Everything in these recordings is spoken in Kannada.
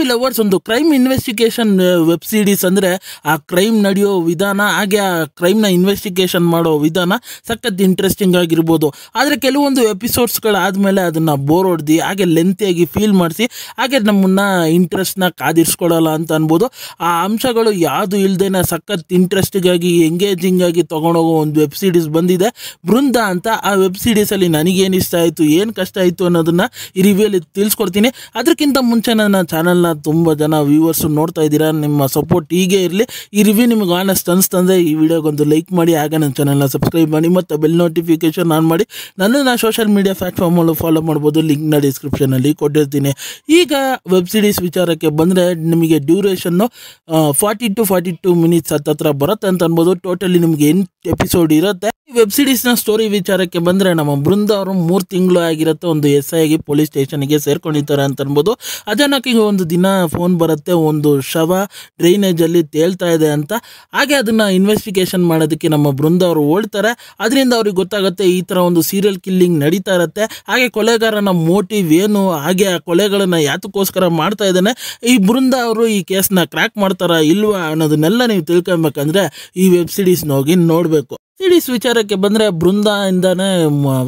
ಮೂವಿ ಲವರ್ಸ್ ಒಂದು ಕ್ರೈಮ್ ಇನ್ವೆಸ್ಟಿಗೇಷನ್ ವೆಬ್ ಸೀರೀಸ್ ಅಂದರೆ ಆ ಕ್ರೈಮ್ ನಡೆಯೋ ವಿಧಾನ ಹಾಗೆ ಆ ಕ್ರೈಮ್ನ ಇನ್ವೆಸ್ಟಿಗೇಷನ್ ಮಾಡೋ ವಿಧಾನ ಸಖತ್ ಇಂಟ್ರೆಸ್ಟಿಂಗ್ ಆಗಿರ್ಬೋದು. ಆದರೆ ಕೆಲವೊಂದು ಎಪಿಸೋಡ್ಸ್ಗಳಾದಮೇಲೆ ಅದನ್ನು ಬೋರ್ ಹೊಡೆದು ಹಾಗೆ ಲೆಂತಿಯಾಗಿ ಫೀಲ್ ಮಾಡಿಸಿ ಹಾಗೆ ನಮ್ಮನ್ನು ಇಂಟ್ರೆಸ್ಟ್ನ ಕಾದಿರಿಸ್ಕೊಳ್ಳಲ್ಲ ಅಂತ ಅನ್ಬೋದು. ಆ ಅಂಶಗಳು ಯಾವುದು ಇಲ್ಲದೇನೆ ಸಖತ್ ಇಂಟ್ರೆಸ್ಟಿಂಗ್ ಆಗಿ ಎಂಗೇಜಿಂಗ್ ಆಗಿ ತೊಗೊಂಡೋಗೋ ಒಂದು ವೆಬ್ ಸೀರೀಸ್ ಬಂದಿದೆ ಬೃಂದ ಅಂತ. ಆ ವೆಬ್ ಸೀರೀಸಲ್ಲಿ ನನಗೇನು ಇಷ್ಟ ಆಯಿತು, ಏನು ಕಷ್ಟ ಆಯಿತು ಅನ್ನೋದನ್ನು ಈ ರಿವ್ಯೂಲಿ ತಿಳಿಸ್ಕೊಡ್ತೀನಿ. ಅದಕ್ಕಿಂತ ಮುಂಚೆ ನನ್ನ ಚಾನಲ್ನ ತುಂಬ ಜನ ವ್ಯೂವರ್ಸು ನೋಡ್ತಾ ಇದ್ದೀರಾ, ನಿಮ್ಮ ಸಪೋರ್ಟ್ ಹೀಗೆ ಇರಲಿ. ಈ ರಿವ್ಯೂ ನಿಮಗೆ ಆನೆಸ್ಟ್ ಅನಿಸ್ತಂದರೆ ಈ ವಿಡಿಯೋಗೊಂದು ಲೈಕ್ ಮಾಡಿ, ಹಾಗೆ ನನ್ನ ಚಾನಲ್ನ ಸಬ್ಸ್ಕ್ರೈಬ್ ಮಾಡಿ ಮತ್ತು ಬೆಲ್ ನೋಟಿಫಿಕೇಷನ್ ಆನ್ ಮಾಡಿ. ನನ್ನನ್ನು ಸೋಷಿಯಲ್ ಮೀಡಿಯಾ ಪ್ಲಾಟ್ಫಾರ್ಮಲ್ಲೂ ಫಾಲೋ ಮಾಡ್ಬೋದು, ಲಿಂಕ್ನ ಡಿಸ್ಕ್ರಿಪ್ಷನಲ್ಲಿ ಕೊಟ್ಟಿರ್ತೀನಿ. ಈಗ ವೆಬ್ ಸೀರೀಸ್ ವಿಚಾರಕ್ಕೆ ಬಂದರೆ ನಿಮಗೆ ಡ್ಯೂರೇಷನ್ನು 40 to 42 ಮಿನಿಟ್ಸ್ ಹತ್ತತ್ರ ಬರುತ್ತೆ ಅಂತ ಅನ್ಬೋದು. ಟೋಟಲಿ ನಿಮಗೆ 8 ಎಪಿಸೋಡ್ ಇರುತ್ತೆ. ಈ ವೆಬ್ ಸೀರೀಸ್ನ ಸ್ಟೋರಿ ವಿಚಾರಕ್ಕೆ ಬಂದರೆ ನಮ್ಮ ಬೃಂದ ಅವರು 3 ತಿಂಗಳು ಆಗಿರುತ್ತೆ ಒಂದು SI ಆಗಿ ಪೊಲೀಸ್ ಸ್ಟೇಷನ್ಗೆ ಸೇರ್ಕೊಂಡಿದ್ದಾರೆ ಅಂತ ಅನ್ಬೋದು. ಅಚಾನಕ್ಕಿಗೆ ಒಂದು ದಿನ ಫೋನ್ ಬರುತ್ತೆ, ಒಂದು ಶವ ಡ್ರೈನೇಜಲ್ಲಿ ತೇಲ್ತಾ ಇದೆ ಅಂತ. ಹಾಗೆ ಅದನ್ನು ಇನ್ವೆಸ್ಟಿಗೇಷನ್ ಮಾಡೋದಕ್ಕೆ ನಮ್ಮ ಬೃಂದ ಅವರು ಓಡ್ತಾರೆ. ಅದರಿಂದ ಅವ್ರಿಗೆ ಗೊತ್ತಾಗುತ್ತೆ ಈ ಥರ ಒಂದು ಸೀರಿಯಲ್ ಕಿಲ್ಲಿಂಗ್ ನಡೀತಾ ಇರುತ್ತೆ. ಹಾಗೆ ಕೊಲೆಗಾರನ ಮೋಟಿವ್ ಏನು, ಹಾಗೆ ಆ ಕೊಲೆಗಳನ್ನು ಯಾತಕ್ಕೋಸ್ಕರ ಮಾಡ್ತಾ ಇದ್ದಾನೆ, ಈ ಬೃಂದ ಅವರು ಈ ಕೇಸ್ನ ಕ್ರ್ಯಾಕ್ ಮಾಡ್ತಾರಾ ಇಲ್ವಾ ಅನ್ನೋದನ್ನೆಲ್ಲ ನೀವು ತಿಳ್ಕೊಬೇಕಂದ್ರೆ ಈ ವೆಬ್ ಸೀರೀಸ್ನ ಹೋಗಿ ನೋಡಬೇಕು. ಸೀರೀಸ್ ವಿಚಾರಕ್ಕೆ ಬಂದರೆ ಬೃಂದಾಯಿಂದನೇ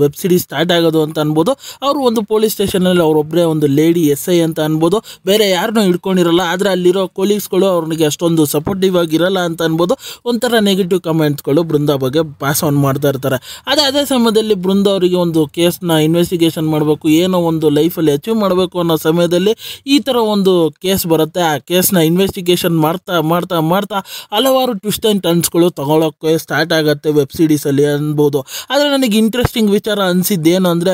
ವೆಬ್ ಸೀರೀಸ್ ಸ್ಟಾರ್ಟ್ ಆಗೋದು ಅಂತ ಅನ್ಬೋದು. ಅವರು ಒಂದು ಪೊಲೀಸ್ ಸ್ಟೇಷನಲ್ಲಿ ಅವರೊಬ್ಬರೇ ಒಂದು ಲೇಡಿ SI ಅಂತ ಅನ್ಬೋದು, ಬೇರೆ ಯಾರನ್ನೂ ಹಿಡ್ಕೊಂಡಿರಲ್ಲ. ಆದರೆ ಅಲ್ಲಿರೋ ಕೊಲೀಗ್ಸ್ಗಳು ಅವ್ರಿಗೆ ಅಷ್ಟೊಂದು ಸಪೋರ್ಟಿವ್ ಆಗಿರಲ್ಲ ಅಂತ ಅನ್ಬೋದು. ಒಂಥರ ನೆಗೆಟಿವ್ ಕಮೆಂಟ್ಸ್ಗಳು ಬೃಂದ ಬಗ್ಗೆ ಪಾಸ್ ಆನ್ ಮಾಡ್ತಾ ಇರ್ತಾರೆ. ಅದೇ ಸಮಯದಲ್ಲಿ ಬೃಂದ ಅವರಿಗೆ ಒಂದು ಕೇಸ್ನ ಇನ್ವೆಸ್ಟಿಗೇಷನ್ ಮಾಡಬೇಕು, ಏನೋ ಒಂದು ಲೈಫಲ್ಲಿ ಅಚೀವ್ ಮಾಡಬೇಕು ಅನ್ನೋ ಸಮಯದಲ್ಲಿ ಈ ಥರ ಒಂದು ಕೇಸ್ ಬರುತ್ತೆ. ಆ ಕೇಸ್ನ ಇನ್ವೆಸ್ಟಿಗೇಷನ್ ಮಾಡ್ತಾ ಮಾಡ್ತಾ ಮಾಡ್ತಾ ಹಲವಾರು ಟ್ವಿಸ್ಟ್ ಆ್ಯಂಡ್ ಟರ್ನ್ಸ್ಗಳು ತಗೊಳ್ಳೋಕ್ಕೆ ಸ್ಟಾರ್ಟ್ ಆಗುತ್ತೆ ವೆಬ್ ಸೀರೀಸಲ್ಲಿ ಅನ್ಬೋದು. ಆದರೆ ನನಗೆ ಇಂಟ್ರೆಸ್ಟಿಂಗ್ ವಿಚಾರ ಅನಿಸಿದ್ದೇನು ಅಂದರೆ,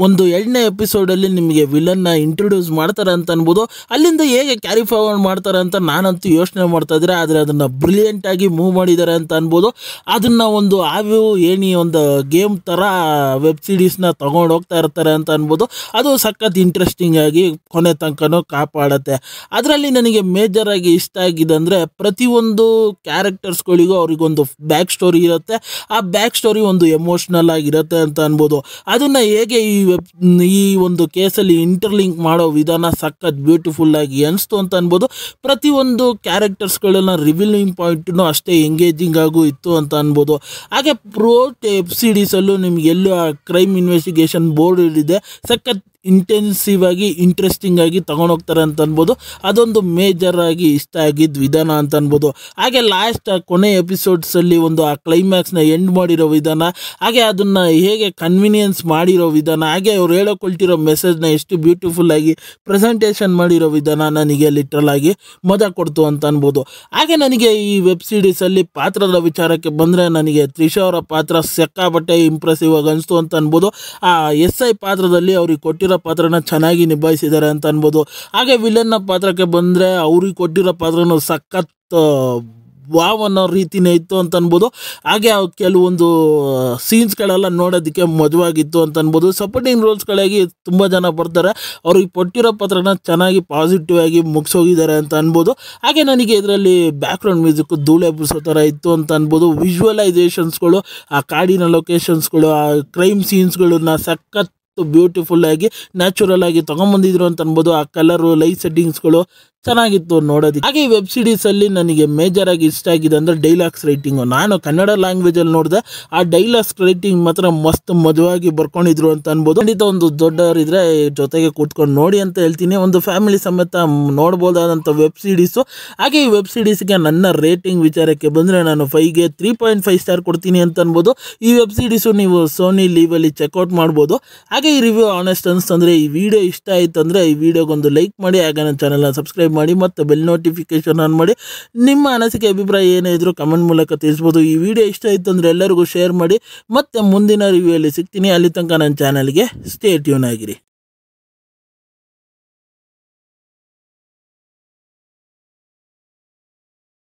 ಒಂದು 2ನೇ ಎಪಿಸೋಡಲ್ಲಿ ನಿಮಗೆ ವಿಲನ್ನ ಇಂಟ್ರೊಡ್ಯೂಸ್ ಮಾಡ್ತಾರೆ ಅಂತ ಅನ್ಬೋದು. ಅಲ್ಲಿಂದ ಹೇಗೆ ಕ್ಯಾರಿ ಫಾರ್ವರ್ಡ್ ಮಾಡ್ತಾರೆ ಅಂತ ನಾನಂತೂ ಯೋಚನೆ ಮಾಡ್ತಾ ಇದ್ದಾರೆ. ಆದರೆ ಅದನ್ನು ಬ್ರಿಲಿಯಂಟಾಗಿ ಮೂವ್ ಮಾಡಿದ್ದಾರೆ ಅಂತ ಅನ್ಬೋದು. ಅದನ್ನು ಒಂದು ಆವು ಏಣಿ ಒಂದು ಗೇಮ್ ಥರ ವೆಬ್ ಸೀರೀಸ್ನ ತೊಗೊಂಡು ಹೋಗ್ತಾ ಇರ್ತಾರೆ ಅಂತ ಅನ್ಬೋದು. ಅದು ಸಖತ್ ಇಂಟ್ರೆಸ್ಟಿಂಗ್ ಆಗಿ ಕೊನೆ ತನಕನೂ ಕಾಪಾಡುತ್ತೆ. ಅದರಲ್ಲಿ ನನಗೆ ಮೇಜರ್ ಆಗಿ ಇಷ್ಟ ಆಗಿದೆ ಅಂದರೆ, ಪ್ರತಿಯೊಂದು ಕ್ಯಾರೆಕ್ಟರ್ಸ್ಗಳಿಗೂ ಅವ್ರಿಗೊಂದು ಬ್ಯಾಕ್ ಸ್ಟೋರಿ ಇರುತ್ತೆ. ಆ ಬ್ಯಾಕ್ ಸ್ಟೋರಿ ಒಂದು ಎಮೋಷ್ನಲ್ ಆಗಿರುತ್ತೆ ಅಂತ ಅನ್ಬೋದು. ಅದನ್ನು ಹೇಗೆ ಈ ಒಂದು ಕೇಸಲ್ಲಿ ಇಂಟರ್ಲಿಂಕ್ ಮಾಡೋ ವಿಧಾನ ಸಖತ್ ಬ್ಯೂಟಿಫುಲ್ ಆಗಿ ಅನಿಸ್ತು ಅಂತ ಅನ್ಬೋದು. ಪ್ರತಿಯೊಂದು ಕ್ಯಾರೆಕ್ಟರ್ಸ್ಗಳನ್ನ ರಿವೀಲಿಂಗ್ ಪಾಯಿಂಟ್ನು ಅಷ್ಟೇ ಎಂಗೇಜಿಂಗ್ ಆಗು ಇತ್ತು ಅಂತ ಅನ್ಬೋದು. ಹಾಗೆ ವೆಬ್ ಸೀರೀಸಲ್ಲೂ ನಿಮ್ಗೆ ಎಲ್ಲೂ ಆ ಕ್ರೈಮ್ ಇನ್ವೆಸ್ಟಿಗೇಷನ್ ಬೋರ್ಡ್ ಇದೆ, ಸಖತ್ ಇಂಟೆನ್ಸಿವ್ ಆಗಿ ಇಂಟ್ರೆಸ್ಟಿಂಗ್ ಆಗಿ ತೊಗೊಂಡೋಗ್ತಾರೆ ಅಂತ ಅನ್ಬೋದು. ಅದೊಂದು ಮೇಜರ್ ಆಗಿ ಇಷ್ಟ ಆಗಿದ್ದ ವಿಧಾನ ಅಂತ ಅನ್ಬೋದು. ಹಾಗೆ ಲಾಸ್ಟ್ ಕೊನೆ ಎಪಿಸೋಡ್ಸಲ್ಲಿ ಒಂದು ಆ ಕ್ಲೈಮ್ಯಾಕ್ಸ್ನ ಎಂಡ್ ಮಾಡಿರೋ ವಿಧಾನ, ಹಾಗೆ ಅದನ್ನು ಹೇಗೆ ಕನ್ವಿನಿಯನ್ಸ್ ಮಾಡಿರೋ ವಿಧಾನ, ಹಾಗೆ ಅವ್ರು ಹೇಳೋಕೊಳ್ತಿರೋ ಮೆಸೇಜ್ನ ಎಷ್ಟು ಬ್ಯೂಟಿಫುಲ್ ಆಗಿ ಪ್ರೆಸೆಂಟೇಷನ್ ಮಾಡಿರೋ ವಿಧಾನ ನನಗೆ ಲಿಟ್ರಲ್ ಆಗಿ ಮಜಾ ಕೊಡ್ತು ಅಂತ ಅನ್ಬೋದು. ಹಾಗೆ ನನಗೆ ಈ ವೆಬ್ ಸೀರೀಸಲ್ಲಿ ಪಾತ್ರದ ವಿಚಾರಕ್ಕೆ ಬಂದರೆ ನನಗೆ ತ್ರಿಷಾ ಅವರ ಪಾತ್ರ ಸಿಕ್ಕಾಪಟ್ಟೆ ಇಂಪ್ರೆಸಿವ್ ಆಗಿ ಅನಿಸ್ತು ಅಂತ ಅನ್ಬೋದು. ಆ SI ಪಾತ್ರದಲ್ಲಿ ಅವ್ರಿಗೆ ಕೊಟ್ಟಿರೋ ಪಾತ್ರನ ಚೆನ್ನಾಗಿ ನಿಭಾಯಿಸಿದ್ದಾರೆ ಅಂತ ಅನ್ಬೋದು. ಹಾಗೆ ವಿಲನ್ನ ಪಾತ್ರಕ್ಕೆ ಬಂದರೆ ಅವ್ರಿಗೆ ಕೊಟ್ಟಿರೋ ಪಾತ್ರನೂ ಸಖತ್ ವಾವ್ ಅನ್ನೋ ರೀತಿನೇ ಇತ್ತು ಅಂತ ಅನ್ಬೋದು. ಹಾಗೆ ಕೆಲವೊಂದು ಸೀನ್ಸ್ಗಳೆಲ್ಲ ನೋಡೋದಕ್ಕೆ ಮಜವಾಗಿತ್ತು ಅಂತ ಅನ್ಬೋದು. ಸಪೋರ್ಟಿಂಗ್ ರೋಲ್ಸ್ಗಳಾಗಿ ತುಂಬ ಜನ ಬರ್ತಾರೆ, ಅವ್ರಿಗೆ ಕೊಟ್ಟಿರೋ ಪಾತ್ರನ ಚೆನ್ನಾಗಿ ಪಾಸಿಟಿವ್ ಆಗಿ ಮುಗಿಸೋಗಿದ್ದಾರೆ ಅಂತ ಅನ್ಬೋದು. ಹಾಗೆ ನನಗೆ ಇದರಲ್ಲಿ ಬ್ಯಾಕ್ಗ್ರೌಂಡ್ ಮ್ಯೂಸಿಕ್ ಧೂಳೆ ಬಿಡಿಸೋ ಥರ ಇತ್ತು ಅಂತ ಅನ್ಬೋದು. ವಿಜುವಲೈಸೇಷನ್ಸ್ಗಳು, ಆ ಕಾಡಿನ ಲೊಕೇಶನ್ಸ್ಗಳು, ಆ ಕ್ರೈಮ್ ಸೀನ್ಸ್ಗಳನ್ನ ಸಖತ್ ಬ್ಯೂಟಿಫುಲ್ ಆಗಿ ನ್ಯಾಚುರಲ್ ಆಗಿ ತೊಗೊಂಬಂದಿದ್ರು ಅಂತ ಅನ್ಬೋದು. ಆ ಕಲರು, ಲೈಟ್ ಸೆಟ್ಟಿಂಗ್ಸ್ಗಳು ಚೆನ್ನಾಗಿತ್ತು ನೋಡೋದಕ್ಕೆ. ಹಾಗೆ ಈ ವೆಬ್ ಸೀರೀಸಲ್ಲಿ ನನಗೆ ಮೇಜರ್ ಆಗಿ ಇಷ್ಟ ಆಗಿದೆ ಅಂದರೆ ಡೈಲಾಗ್ಸ್ ರೈಟಿಂಗು. ನಾನು ಕನ್ನಡ ಲ್ಯಾಂಗ್ವೇಜಲ್ಲಿ ನೋಡಿದೆ, ಆ ಡೈಲಾಗ್ಸ್ ರೈಟಿಂಗ್ ಮಾತ್ರ ಮಸ್ತ್ ಮಜವಾಗಿ ಬರ್ಕೊಂಡಿದ್ರು ಅಂತ ಅನ್ಬೋದು. ಖಂಡಿತ ಒಂದು ದೊಡ್ಡವರಿದ್ರೆ ಜೊತೆಗೆ ಕೂತ್ಕೊಂಡು ನೋಡಿ ಅಂತ ಹೇಳ್ತೀನಿ. ಒಂದು ಫ್ಯಾಮಿಲಿ ಸಮೇತ ನೋಡ್ಬೋದಾದಂಥ ವೆಬ್ ಸೀರೀಸು. ಹಾಗೆ ಈ ವೆಬ್ ಸೀರೀಸ್ಗೆ ನನ್ನ ರೇಟಿಂಗ್ ವಿಚಾರಕ್ಕೆ ಬಂದರೆ ನಾನು 5ಗೆ 3.5 ಸ್ಟಾರ್ ಕೊಡ್ತೀನಿ ಅಂತ ಅನ್ಬೋದು. ಈ ವೆಬ್ ಸೀರೀಸು ನೀವು ಸೋನಿ ಲೀವಲ್ಲಿ ಚೆಕ್ಔಟ್ ಮಾಡ್ಬೋದು. ಹಾಗೆ ಈ ರಿವ್ಯೂ ಆನೆಸ್ಟ್ ಅನಿಸ್ತಂದರೆ, ಈ ವಿಡಿಯೋ ಇಷ್ಟ ಆಯಿತು ಅಂದರೆ ಈ ವಿಡಿಯೋಗೊಂದು ಲೈಕ್ ಮಾಡಿ, ಹಾಗೆ ನನ್ನ ಚಾನಲ್ನ ಸಬ್ಸ್ಕ್ರೈಬ್ ಮಾಡಿ ಮತ್ತು ಬೆಲ್ ನೋಟಿಫಿಕೇಷನ್ ಆನ್ ಮಾಡಿ. ನಿಮ್ಮ ಅನಿಸಿಕೆ ಅಭಿಪ್ರಾಯ ಏನೇ ಇದ್ರೂ ಕಮೆಂಟ್ ಮೂಲಕ ತಿಳಿಸ್ಬೋದು. ಈ ವಿಡಿಯೋ ಇಷ್ಟ ಆಯಿತು ಅಂದರೆ ಎಲ್ಲರಿಗೂ ಶೇರ್ ಮಾಡಿ. ಮತ್ತು ಮುಂದಿನ ರಿವ್ಯೂಯಲ್ಲಿ ಸಿಗ್ತೀನಿ. ಅಲ್ಲಿ ತನಕ ನನ್ನ ಚಾನಲ್ಗೆ ಸ್ಟೇ ಟ್ಯೂನ್ ಆಗಿರಿ.